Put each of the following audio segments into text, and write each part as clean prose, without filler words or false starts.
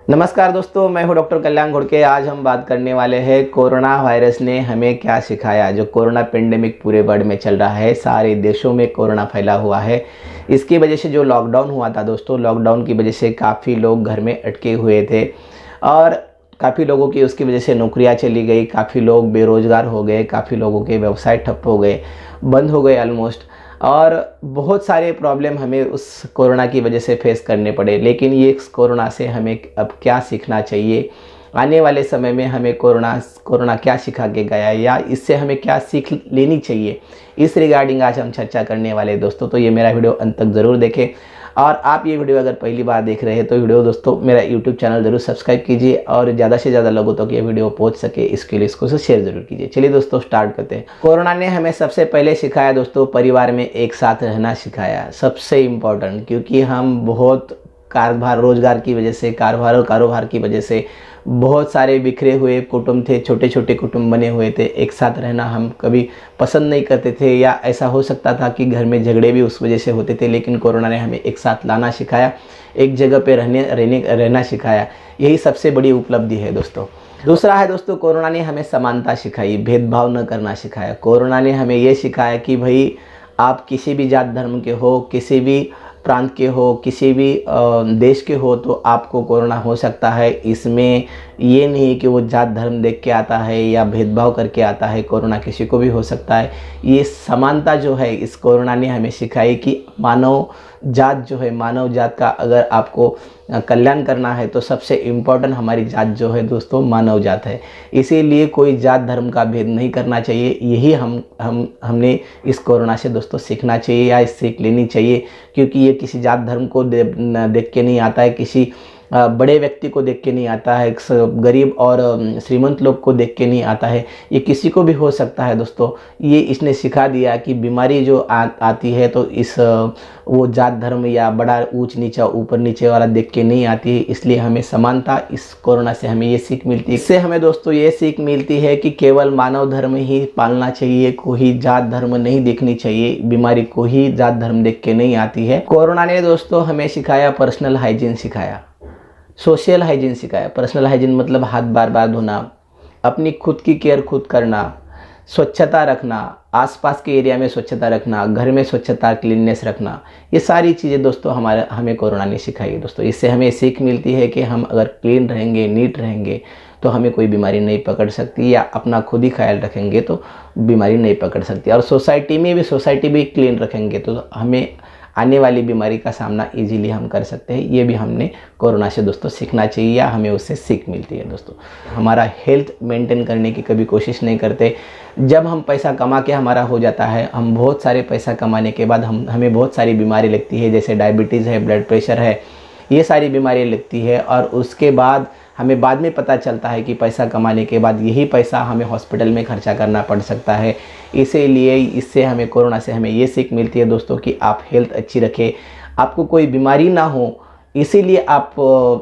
नमस्कार दोस्तों, मैं हूं डॉक्टर कल्याण घोड़के। आज हम बात करने वाले हैं कोरोना वायरस ने हमें क्या सिखाया। जो कोरोना पेंडेमिक पूरे वर्ल्ड में चल रहा है, सारे देशों में कोरोना फैला हुआ है। इसकी वजह से जो लॉकडाउन हुआ था दोस्तों, लॉकडाउन की वजह से काफ़ी लोग घर में अटके हुए थे और काफ़ी लोगों की उसकी वजह से नौकरियां चली गई, काफ़ी लोग बेरोज़गार हो गए, काफ़ी लोगों के व्यवसाय ठप हो गए, बंद हो गए ऑलमोस्ट। और बहुत सारे प्रॉब्लम हमें उस कोरोना की वजह से फेस करने पड़े। लेकिन ये कोरोना से हमें अब क्या सीखना चाहिए, आने वाले समय में हमें कोरोना क्या सिखा के गया या इससे हमें क्या सीख लेनी चाहिए, इस रिगार्डिंग आज हम चर्चा करने वाले हैं दोस्तों। तो ये मेरा वीडियो अंत तक ज़रूर देखें। और आप ये वीडियो अगर पहली बार देख रहे हैं तो वीडियो दोस्तों मेरा यूट्यूब चैनल ज़रूर सब्सक्राइब कीजिए और ज़्यादा से ज़्यादा लोगों तक ये वीडियो पहुंच सके, इसके लिए इसको शेयर ज़रूर कीजिए। चलिए दोस्तों स्टार्ट करते हैं। कोरोना ने हमें सबसे पहले सिखाया दोस्तों, परिवार में एक साथ रहना सिखाया, सबसे इम्पोर्टेंट। क्योंकि हम बहुत रोजगार की वजह से, कारोबार की वजह से बहुत सारे बिखरे हुए कुटुंब थे, छोटे छोटे कुटुंब बने हुए थे। एक साथ रहना हम कभी पसंद नहीं करते थे, या ऐसा हो सकता था कि घर में झगड़े भी उस वजह से होते थे। लेकिन कोरोना ने हमें एक साथ लाना सिखाया, एक जगह पे रहना सिखाया। यही सबसे बड़ी उपलब्धि है दोस्तों। दूसरा है दोस्तों, कोरोना ने हमें समानता सिखाई, भेदभाव न करना सिखाया। कोरोना ने हमें ये सिखाया कि भाई आप किसी भी जात धर्म के हो, किसी भी प्रांत के हो, किसी भी देश के हो, तो आपको कोरोना हो सकता है। इसमें ये नहीं कि वो जात धर्म देख के आता है या भेदभाव करके आता है, कोरोना किसी को भी हो सकता है। ये समानता जो है इस कोरोना ने हमें सिखाई कि मानव जात जो है, मानव जात का अगर आपको कल्याण करना है तो सबसे इम्पोर्टेंट हमारी जात जो है दोस्तों मानव जात है। इसीलिए कोई जात धर्म का भेद नहीं करना चाहिए। यही हमने इस कोरोना से दोस्तों सीखना चाहिए या सीख लेनी चाहिए। क्योंकि ये किसी जात धर्म को देख के नहीं आता है, किसी बड़े व्यक्ति को देख के नहीं आता है, गरीब और श्रीमंत लोग को देख के नहीं आता है। ये किसी को भी हो सकता है दोस्तों। ये इसने सिखा दिया कि बीमारी जो आती है तो वो जात धर्म या बड़ा ऊंच नीचा ऊपर नीचे वाला देख के नहीं आती है। इसलिए हमें समानता, इस कोरोना से हमें ये सीख मिलती है। इससे हमें दोस्तों ये सीख मिलती है कि केवल मानव धर्म ही पालना चाहिए, कोई जात धर्म नहीं देखनी चाहिए। बीमारी को ही जात धर्म देख के नहीं आती है। कोरोना ने दोस्तों हमें सिखाया पर्सनल हाइजीन सिखाया, सोशल हाइजीन सिखाया। पर्सनल हाइजीन मतलब हाथ बार बार धोना, अपनी खुद की केयर खुद करना, स्वच्छता रखना, आसपास के एरिया में स्वच्छता रखना, घर में स्वच्छता क्लीननेस रखना। ये सारी चीज़ें दोस्तों हमें कोरोना ने सिखाई है दोस्तों। इससे हमें सीख मिलती है कि हम अगर क्लीन रहेंगे, नीट रहेंगे तो हमें कोई बीमारी नहीं पकड़ सकती, या अपना खुद ही ख्याल रखेंगे तो बीमारी नहीं पकड़ सकती। और सोसाइटी भी क्लीन रखेंगे तो हमें आने वाली बीमारी का सामना इजीली हम कर सकते हैं। ये भी हमने कोरोना से दोस्तों सीखना चाहिए, या हमें उससे सीख मिलती है दोस्तों। हमारा हेल्थ मेंटेन करने की कभी कोशिश नहीं करते। जब हम पैसा कमा के हमारा हो जाता है, हम बहुत सारे पैसा कमाने के बाद हमें बहुत सारी बीमारी लगती है, जैसे डायबिटीज़ है, ब्लड प्रेशर है, ये सारी बीमारी लगती है। और उसके बाद हमें बाद में पता चलता है कि पैसा कमाने के बाद यही पैसा हमें हॉस्पिटल में खर्चा करना पड़ सकता है। इसीलिए इससे हमें कोरोना से हमें ये सीख मिलती है दोस्तों कि आप हेल्थ अच्छी रखें, आपको कोई बीमारी ना हो। इसीलिए आप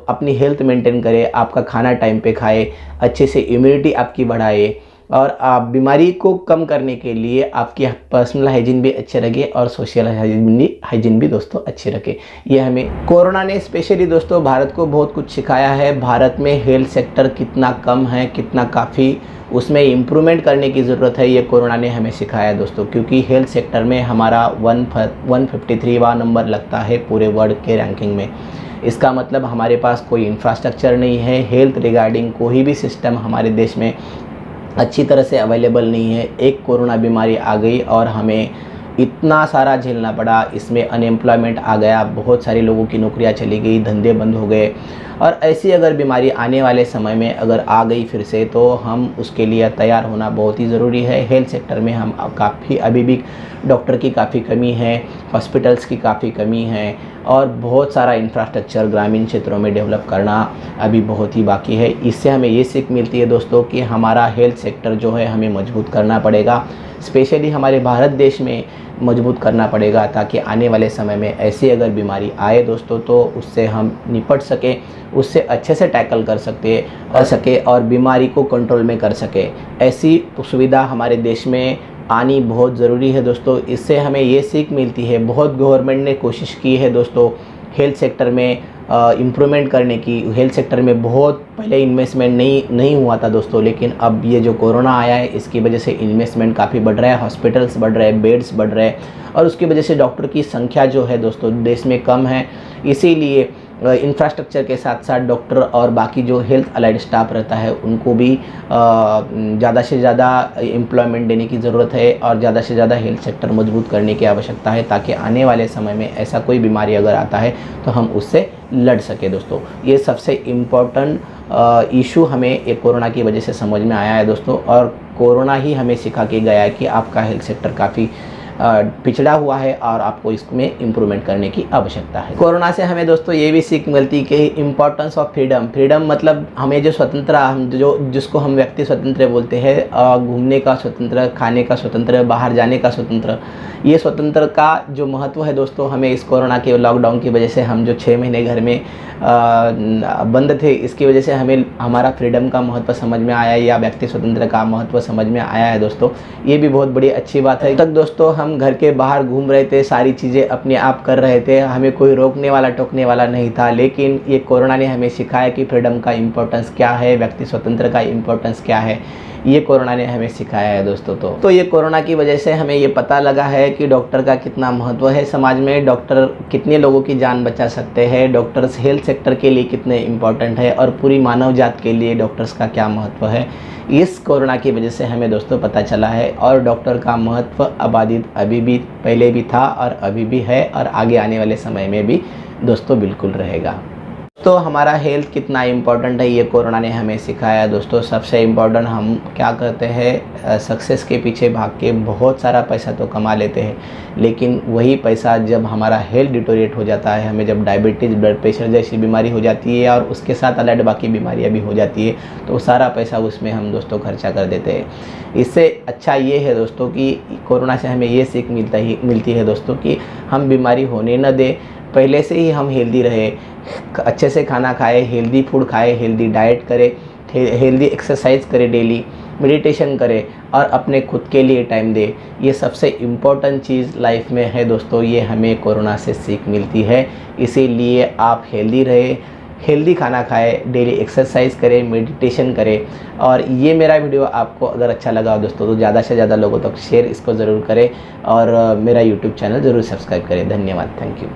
अपनी हेल्थ मेंटेन करें, आपका खाना टाइम पे खाएं, अच्छे से इम्यूनिटी आपकी बढ़ाए, और आप बीमारी को कम करने के लिए आपकी पर्सनल हाइजीन भी अच्छे रखे और सोशल हाइजीन भी दोस्तों अच्छे रखे। ये हमें कोरोना ने स्पेशली दोस्तों भारत को बहुत कुछ सिखाया है। भारत में हेल्थ सेक्टर कितना कम है, कितना काफ़ी उसमें इम्प्रूवमेंट करने की ज़रूरत है, ये कोरोना ने हमें सिखाया दोस्तों। क्योंकि हेल्थ सेक्टर में हमारा 153वां नंबर लगता है पूरे वर्ल्ड के रैंकिंग में। इसका मतलब हमारे पास कोई इंफ्रास्ट्रक्चर नहीं है, हेल्थ रिगार्डिंग कोई भी सिस्टम हमारे देश में अच्छी तरह से अवेलेबल नहीं है। एक कोरोना बीमारी आ गई और हमें इतना सारा झेलना पड़ा, इसमें अनएम्प्लॉयमेंट आ गया, बहुत सारे लोगों की नौकरियां चली गई, धंधे बंद हो गए। और ऐसी अगर बीमारी आने वाले समय में अगर आ गई फिर से, तो हम उसके लिए तैयार होना बहुत ही ज़रूरी है। हेल्थ सेक्टर में हम काफ़ी अभी भी डॉक्टर की काफ़ी कमी है, हॉस्पिटल्स की काफ़ी कमी है, और बहुत सारा इंफ्रास्ट्रक्चर ग्रामीण क्षेत्रों में डेवलप करना अभी बहुत ही बाकी है। इससे हमें ये सीख मिलती है दोस्तों कि हमारा हेल्थ सेक्टर जो है हमें मजबूत करना पड़ेगा, स्पेशली हमारे भारत देश में मजबूत करना पड़ेगा, ताकि आने वाले समय में ऐसी अगर बीमारी आए दोस्तों तो उससे हम निपट सकें, उससे अच्छे से टैकल कर सके और बीमारी को कंट्रोल में कर सके। ऐसी सुविधा हमारे देश में आनी बहुत ज़रूरी है दोस्तों। इससे हमें ये सीख मिलती है, बहुत गवर्नमेंट ने कोशिश की है दोस्तों हेल्थ सेक्टर में इम्प्रूवमेंट करने की। हेल्थ सेक्टर में बहुत पहले इन्वेस्टमेंट नहीं हुआ था दोस्तों, लेकिन अब ये जो कोरोना आया है इसकी वजह से इन्वेस्टमेंट काफ़ी बढ़ रहा है, हॉस्पिटल्स बढ़ रहे हैं, बेड्स बढ़ रहे हैं, और उसकी वजह से डॉक्टर की संख्या जो है दोस्तों देश में कम है। इसीलिए इंफ्रास्ट्रक्चर के साथ साथ डॉक्टर और बाकी जो हेल्थ अलाइड स्टाफ रहता है उनको भी ज़्यादा से ज़्यादा एम्प्लॉयमेंट देने की ज़रूरत है, और ज़्यादा से ज़्यादा हेल्थ सेक्टर मजबूत करने की आवश्यकता है, ताकि आने वाले समय में ऐसा कोई बीमारी अगर आता है तो हम उससे लड़ सके दोस्तों। ये सबसे इम्पोर्टेंट इशू हमें एक कोरोना की वजह से समझ में आया है दोस्तों, और कोरोना ही हमें सिखा के गया है कि आपका हेल्थ सेक्टर काफ़ी पिछड़ा हुआ है और आपको इसमें इम्प्रूवमेंट करने की आवश्यकता है। कोरोना से हमें दोस्तों ये भी सीख मिलती है कि इम्पोर्टेंस ऑफ फ्रीडम मतलब हमें जो स्वतंत्र, हम जिसको हम व्यक्ति स्वतंत्र बोलते हैं, घूमने का स्वतंत्र, खाने का स्वतंत्र, बाहर जाने का स्वतंत्र, ये स्वतंत्र का जो महत्व है दोस्तों हमें इस कोरोना के लॉकडाउन की वजह से, हम जो 6 महीने घर में बंद थे, इसकी वजह से हमें हमारा फ्रीडम का महत्व समझ में आया, या व्यक्ति स्वतंत्र का महत्व समझ में आया है दोस्तों। ये भी बहुत बड़ी अच्छी बात है। तक दोस्तों हम घर के बाहर घूम रहे थे, सारी चीज़ें अपने आप कर रहे थे, हमें कोई रोकने वाला टोकने वाला नहीं था, लेकिन ये कोरोना ने हमें सिखाया कि फ्रीडम का इम्पोर्टेंस क्या है, व्यक्ति स्वतंत्र का इम्पोर्टेंस क्या है, ये कोरोना ने हमें सिखाया है दोस्तों। तो ये कोरोना की वजह से हमें ये पता लगा है कि डॉक्टर का कितना महत्व है समाज में, डॉक्टर कितने लोगों की जान बचा सकते हैं, डॉक्टर्स हेल्थ सेक्टर के लिए कितने इम्पोर्टेंट है, और पूरी मानव जात के लिए डॉक्टर्स का क्या महत्व है, इस कोरोना की वजह से हमें दोस्तों पता चला है। और डॉक्टर का महत्व अभी भी पहले भी था और अभी भी है, और आगे आने वाले समय में भी दोस्तों बिल्कुल रहेगा। तो हमारा हेल्थ कितना इम्पोर्टेंट है ये कोरोना ने हमें सिखाया दोस्तों। सबसे इम्पोर्टेंट, हम क्या करते हैं, सक्सेस के पीछे भाग के बहुत सारा पैसा तो कमा लेते हैं, लेकिन वही पैसा जब हमारा हेल्थ डिटोरिएट हो जाता है, हमें जब डायबिटीज़, ब्लड प्रेशर जैसी बीमारी हो जाती है, और उसके साथ अलाइड बाकी बीमारियाँ भी हो जाती है, तो सारा पैसा उसमें हम दोस्तों खर्चा कर देते हैं। इससे अच्छा ये है दोस्तों कि कोरोना से हमें ये सीख मिलती है दोस्तों कि हम बीमारी होने न दें, पहले से ही हम हेल्दी रहे, अच्छे से खाना खाए, हेल्दी फूड खाए, हेल्दी डाइट करें, हेल्दी एक्सरसाइज करें, डेली मेडिटेशन करें, और अपने खुद के लिए टाइम दें। ये सबसे इम्पोर्टेंट चीज़ लाइफ में है दोस्तों, ये हमें कोरोना से सीख मिलती है। इसीलिए आप हेल्दी रहे, हेल्दी खाना खाएं, डेली एक्सरसाइज करें, मेडिटेशन करें। और ये मेरा वीडियो आपको अगर अच्छा लगा दोस्तों तो ज़्यादा से ज़्यादा लोगों तक शेयर इसको ज़रूर करें, और मेरा यूट्यूब चैनल ज़रूर सब्सक्राइब करें। धन्यवाद, थैंक यू।